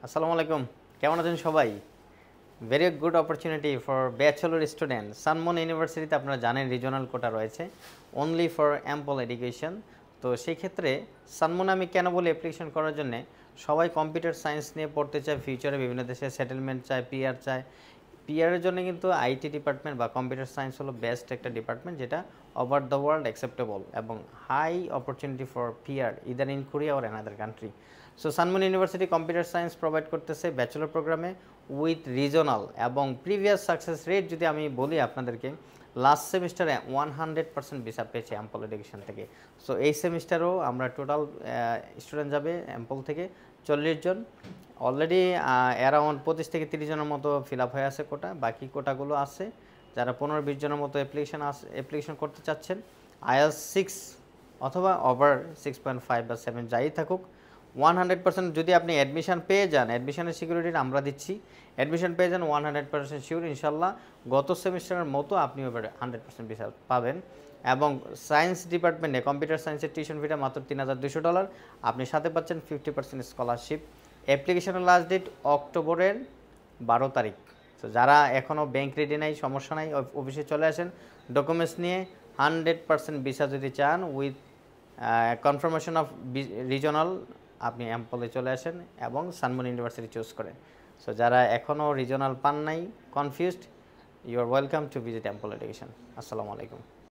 আসসালামু আলাইকুম, কেমন আছেন সবাই? Very good opportunity for bachelor student. Sunmoon ইউনিভার্সিটিতে আপনারা জানেন রিজনাল কোটা রয়েছে অনলি ফর অ্যাম্পল এডুকেশন। তো সেই ক্ষেত্রে সানমনে আমি কেন বলি অ্যাপ্লিকেশন করার জন্য, সবাই কম্পিউটার সায়েন্স নিয়ে পড়তে চায়, ফিউচারে বিভিন্ন দেশে সেটেলমেন্ট চায়, পিআর চায়। পিআরের জন্য কিন্তু আইটি ডিপার্টমেন্ট বা কম্পিউটার সায়েন্স হলো বেস্ট একটা ডিপার্টমেন্ট, যেটা ওভার দ্য ওয়ার্ল্ড অ্যাকসেপ্টেবল এবং high opportunity for PR either in Korea or another country. So Sunmoon university computer science provide করতেছে ব্যাচেলর প্রোগ্রামে উইথ রিজনাল এবং প্রিভিয়াস সাকসেস রেট যদি আমি বলি আপনাদেরকে, লাস্ট সেমিস্টারে 100% ভিসা পেয়েছে অ্যাম্পল এডুকেশন থেকে। সো এই সেমিস্টারেও আমরা টোটাল স্টুডেন্ট যাবে অ্যাম্পল থেকে 40 জন। অলরেডি অ্যারাউন্ড 25 থেকে 30 জনের মতো ফিল আপ হয়ে আছে কোটা, বাকি কোটাগুলো আছে। যারা 15-20 জনের মতো অ্যাপ্লিকেশন করতে চাচ্ছেন, আইএলটিএস 6 অথবা ওভার 6.5 বা 7 যাই থাকুক, 100% যদি আপনি অ্যাডমিশন পেয়ে যান, অ্যাডমিশনের সিকিউরিটি আমরা দিচ্ছি। অ্যাডমিশন পেয়ে যান 100% শিওর, ইনশাল্লাহ গত সেমিস্টারের মতো আপনি ওভার 100% ভিসা পাবেন। এবং সায়েন্স ডিপার্টমেন্টে কম্পিউটার সায়েন্সের টিউশন ফিটা মাত্র $3,200। আপনি সাথে পাচ্ছেন 50% স্কলারশিপ। অ্যাপ্লিকেশনের লাস্ট ডেট অক্টোবরের 12 তারিখ। তো যারা এখনও ব্যাংক রেডি নাই, সমস্যা নাই, অফিসে চলে আসেন ডকুমেন্টস নিয়ে। 100% ভিসা যদি চান উইথ কনফার্মেশন অফ রিজনাল, আপনি অ্যাম্পলে চলে আসেন এবং সানমন ইউনিভার্সিটি চুজ করেন। সো যারা এখনও রিজনাল পান নাই, confused, you are welcome to visit Ample Education. আসসালামু আলাইকুম।